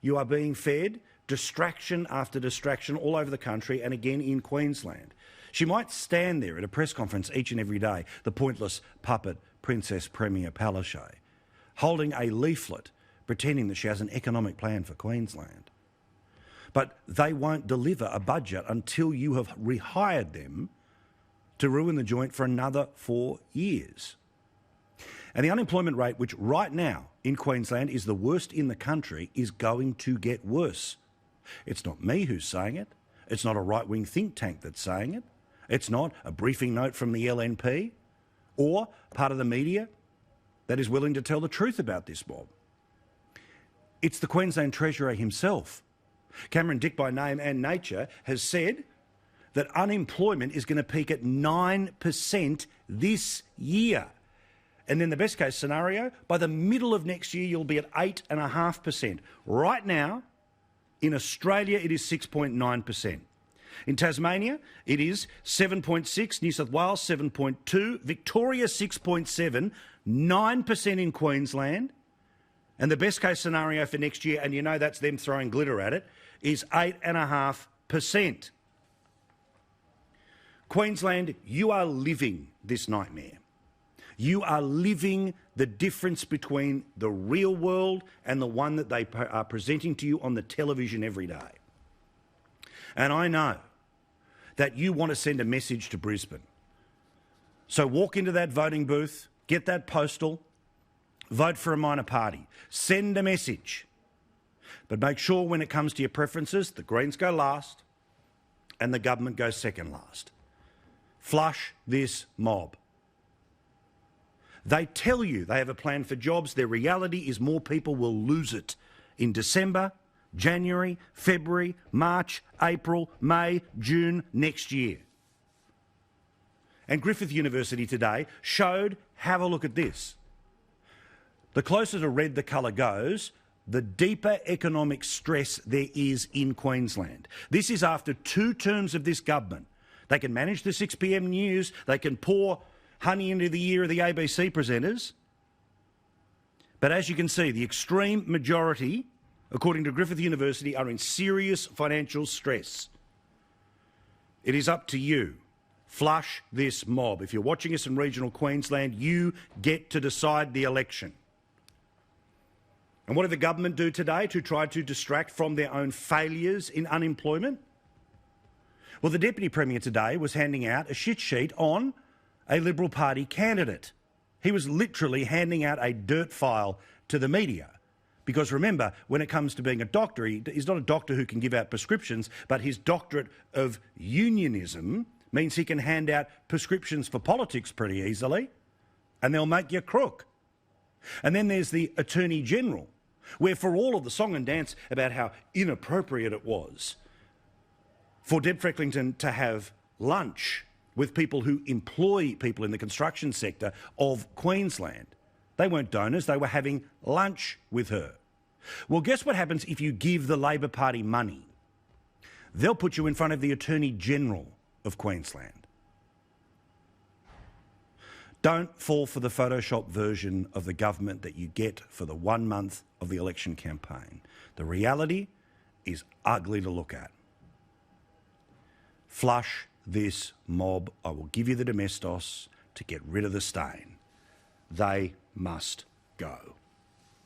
you are being fed distraction after distraction all over the country and again in Queensland. She might stand there at a press conference each and every day, the pointless puppet Princess Premier Palaszczuk, holding a leaflet pretending that she has an economic plan for Queensland. But they won't deliver a budget until you have rehired them to ruin the joint for another 4 years. And the unemployment rate, which right now in Queensland is the worst in the country, is going to get worse. It's not me who's saying it. It's not a right-wing think tank that's saying it. It's not a briefing note from the LNP or part of the media that is willing to tell the truth about this mob. It's the Queensland Treasurer himself. Cameron Dick by name and nature has said that unemployment is going to peak at 9% this year. And then the best case scenario, by the middle of next year, you'll be at 8.5%. Right now, in Australia, it is 6.9%. In Tasmania, it is 7.6%, New South Wales 7.2%, Victoria 6.7%, 9% in Queensland. And the best case scenario for next year, and you know that's them throwing glitter at it, is 8.5%. Queensland, you are living this nightmare. You are living the difference between the real world and the one that they are presenting to you on the television every day. And I know that you want to send a message to Brisbane. So walk into that voting booth, get that postal, vote for a minor party, send a message. But make sure when it comes to your preferences, the Greens go last and the government goes second last. Flush this mob. They tell you they have a plan for jobs. Their reality is more people will lose it in December, January, February, March, April, May, June next year. And Griffith University today showed, have a look at this. The closer to red the colour goes, the deeper economic stress there is in Queensland. This is after 2 terms of this government. They can manage the 6 p.m. news, they can pour honey into the ear of the ABC presenters. But as you can see, the extreme majority, according to Griffith University, are in serious financial stress. It is up to you. Flush this mob. If you're watching us in regional Queensland, you get to decide the election. And what did the government do today to try to distract from their own failures in unemployment? Well, the Deputy Premier today was handing out a shit sheet on a Liberal Party candidate. He was literally handing out a dirt file to the media. Because remember, when it comes to being a doctor, he's not a doctor who can give out prescriptions, but his doctorate of unionism means he can hand out prescriptions for politics pretty easily, and they'll make you a crook. And then there's the Attorney General, where for all of the song and dance about how inappropriate it was for Deb Frecklington to have lunch with people who employ people in the construction sector of Queensland. They weren't donors, they were having lunch with her. Well, guess what happens if you give the Labor Party money? They'll put you in front of the Attorney General of Queensland. Don't fall for the Photoshop version of the government that you get for the 1 month of the election campaign. The reality is ugly to look at. Flush this mob. I will give you the domestos to get rid of the stain. They must go.